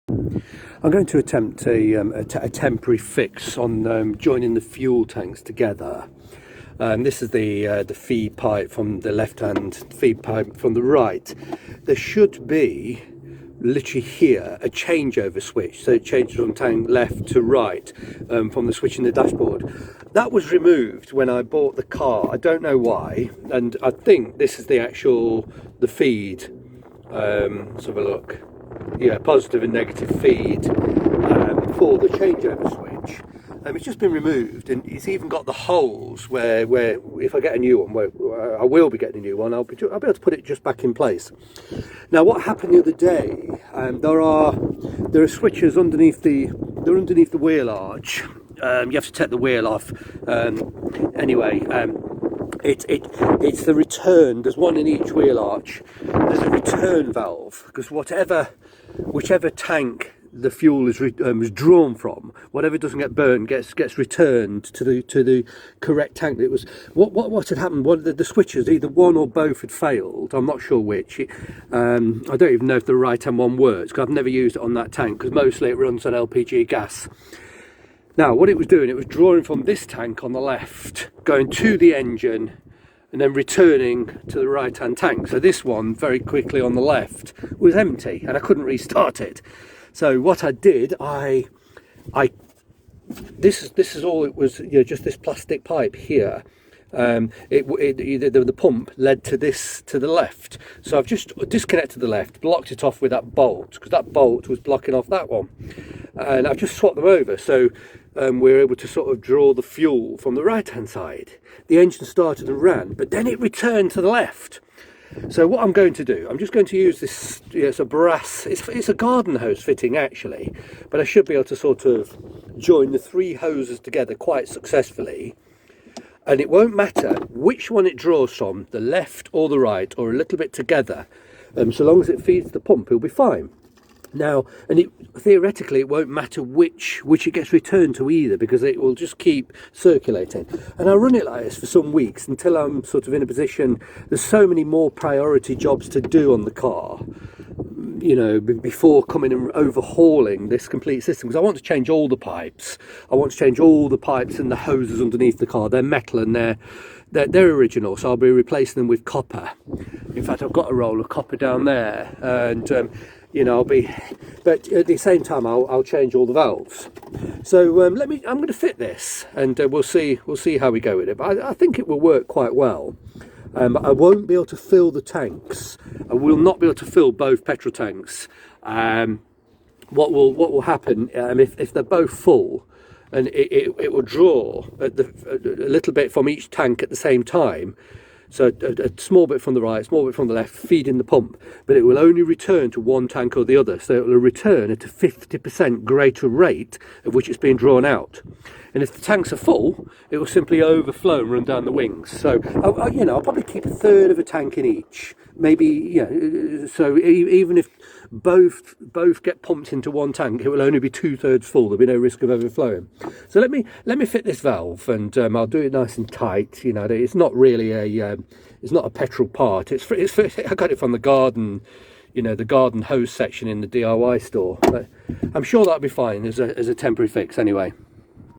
I'm going to attempt a temporary fix on joining the fuel tanks together. This is the feed pipe from the left hand, feed pipe from the right. There should be literally here a changeover switch, so it changes from tank left to right from the switch in the dashboard. That was removed when I bought the car. I don't know why, and I think this is the feed. Let's have a look. Yeah, positive and negative feed for the changeover switch. It's just been removed, and it's even got the holes where if I get a new one, where I will be getting a new one, I'll be able to put it just back in place. Now, what happened the other day? There are switches underneath the wheel arch. You have to take the wheel off. Anyway, it's the return. There's one in each wheel arch. There's a return valve, because whichever tank the fuel is drawn from, whatever doesn't get burned gets returned to the correct tank. It was what had happened. One of the switches, either one or both, had failed. I'm not sure which. I don't even know if the right hand one works, because I've never used it on that tank, because mostly it runs on LPG gas. Now, what it was doing, it was drawing from this tank on the left, going to the engine, and then returning to the right hand tank. So this one, very quickly on the left, was empty, and I couldn't restart it. So what I did, this is all it was, just this plastic pipe here. The pump led to the left, so I've just disconnected the left, blocked it off with that bolt, because that bolt was blocking off that one, and I've just swapped them over, so we're able to sort of draw the fuel from the right hand side. The engine started and ran, but then it returned to the left. So what I'm going to do, I'm just going to use this, it's a brass, it's a garden hose fitting actually, but I should be able to sort of join the three hoses together quite successfully, and it won't matter which one it draws from, the left or the right, or a little bit together, so long as it feeds the pump, it'll be fine. Now, theoretically, it won't matter which it gets returned to either, because it will just keep circulating. And I'll run it like this for some weeks until I'm sort of in a position. There's so many more priority jobs to do on the car, before coming and overhauling this complete system. Because I want to change all the pipes. I want to change all the pipes and the hoses underneath the car. They're metal and they're original, so I'll be replacing them with copper. In fact, I've got a roll of copper down there, and but at the same time I'll change all the valves. So I'm going to fit this, and we'll see how we go with it. But I think it will work quite well. But I won't be able to fill the tanks. I will not be able to fill both petrol tanks. What will happen if they're both full, and it will draw a little bit from each tank at the same time. So a small bit from the right, small bit from the left, feeding the pump, but it will only return to one tank or the other. So it will return at a 50% greater rate of which it's being drawn out. And if the tanks are full, it will simply overflow and run down the wings. So I'll probably keep a third of a tank in each. Maybe, so even if both get pumped into one tank, it will only be 2/3 full. There'll be no risk of overflowing. So let me fit this valve, and I'll do it nice and tight. It's not really it's not a petrol part. I got it from the garden, the garden hose section in the DIY store. But I'm sure that'll be fine as a temporary fix anyway.